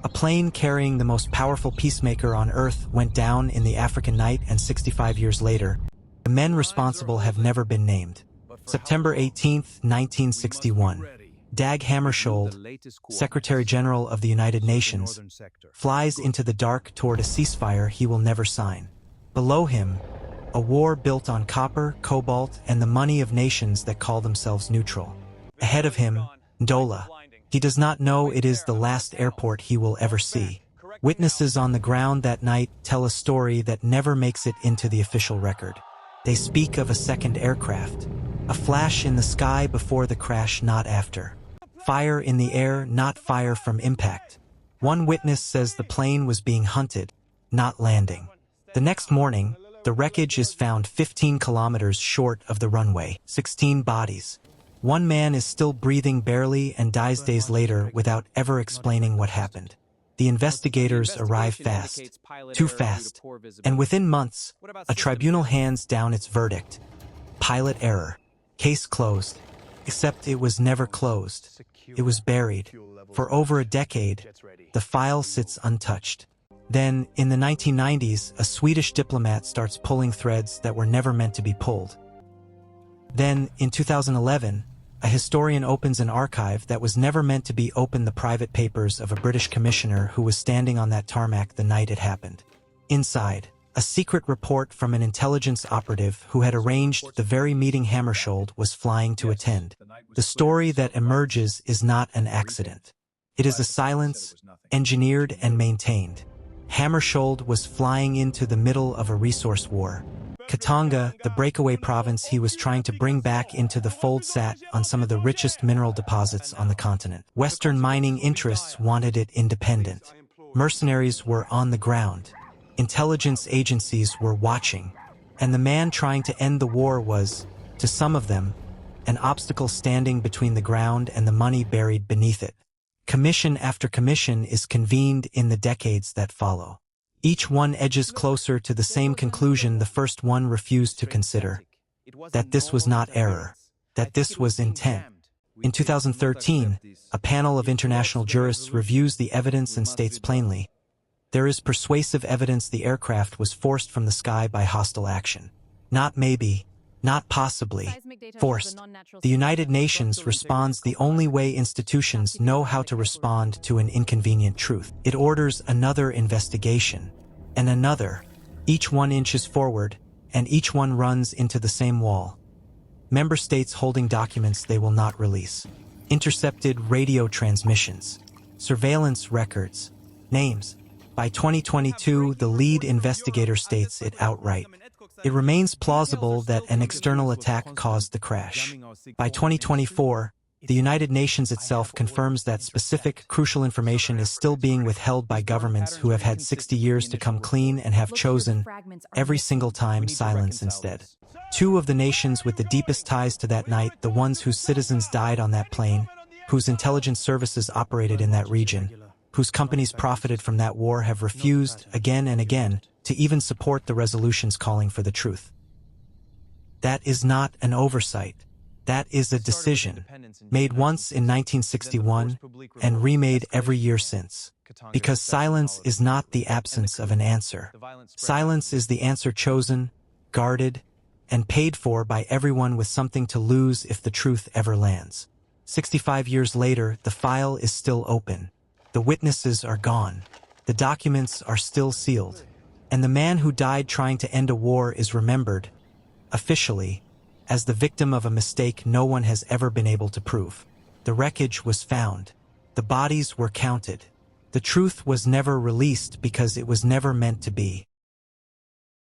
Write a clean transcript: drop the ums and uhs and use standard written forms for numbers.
A plane carrying the most powerful peacemaker on Earth went down in the African night, and 65 years later, the men responsible have never been named. September 18, 1961. Dag Hammarskjöld, Secretary-General of the United Nations, flies into the dark toward a ceasefire he will never sign. Below him, a war built on copper, cobalt, and the money of nations that call themselves neutral. Ahead of him, Ndola. He does not know it is the last airport he will ever see. Witnesses on the ground that night tell a story that never makes it into the official record. They speak of a second aircraft, a flash in the sky before the crash, not after. Fire in the air, not fire from impact. One witness says the plane was being hunted, not landing. The next morning, the wreckage is found 15 kilometers short of the runway. 16 bodies. One man is still breathing barely and dies days later without ever explaining what happened. The investigators arrive fast, too fast, and within months, a tribunal hands down its verdict. Pilot error. Case closed. Except it was never closed. It was buried. For over a decade, the file sits untouched. Then, in the 1990s, a Swedish diplomat starts pulling threads that were never meant to be pulled. Then, in 2011, a historian opens an archive that was never meant to be opened, the private papers of a British commissioner who was standing on that tarmac the night it happened. Inside, a secret report from an intelligence operative who had arranged the very meeting Hammarskjöld was flying to attend. The story that emerges is not an accident. It is a silence, engineered and maintained. Hammarskjöld was flying into the middle of a resource war. Katanga, the breakaway province he was trying to bring back into the fold, sat on some of the richest mineral deposits on the continent. Western mining interests wanted it independent. Mercenaries were on the ground. Intelligence agencies were watching. And the man trying to end the war was, to some of them, an obstacle standing between the ground and the money buried beneath it. Commission after commission is convened in the decades that follow. Each one edges closer to the same conclusion the first one refused to consider: that this was not error, that this was intent. In 2013, a panel of international jurists reviews the evidence and states plainly, there is persuasive evidence the aircraft was forced from the sky by hostile action. Not maybe, not possibly, forced. The United Nations responds the only way institutions know how to respond to an inconvenient truth. It orders another investigation, and another. Each one inches forward, and each one runs into the same wall. Member states holding documents they will not release. Intercepted radio transmissions. Surveillance records. Names. By 2022, the lead investigator states it outright. It remains plausible that an external attack caused the crash. By 2024, the United Nations itself confirms that specific, crucial information is still being withheld by governments who have had 60 years to come clean and have chosen, every single time, silence instead. Two of the nations with the deepest ties to that night, the ones whose citizens died on that plane, whose intelligence services operated in that region, whose companies profited from that war, have refused, again and again, to even support the resolutions calling for the truth. That is not an oversight. That is a decision, made once in 1961 and remade every year since. Because silence is not the absence of an answer. Silence is the answer chosen, guarded, and paid for by everyone with something to lose if the truth ever lands. 65 years later, the file is still open. The witnesses are gone. The documents are still sealed. And the man who died trying to end a war is remembered, officially, as the victim of a mistake no one has ever been able to prove. The wreckage was found. The bodies were counted. The truth was never released because it was never meant to be.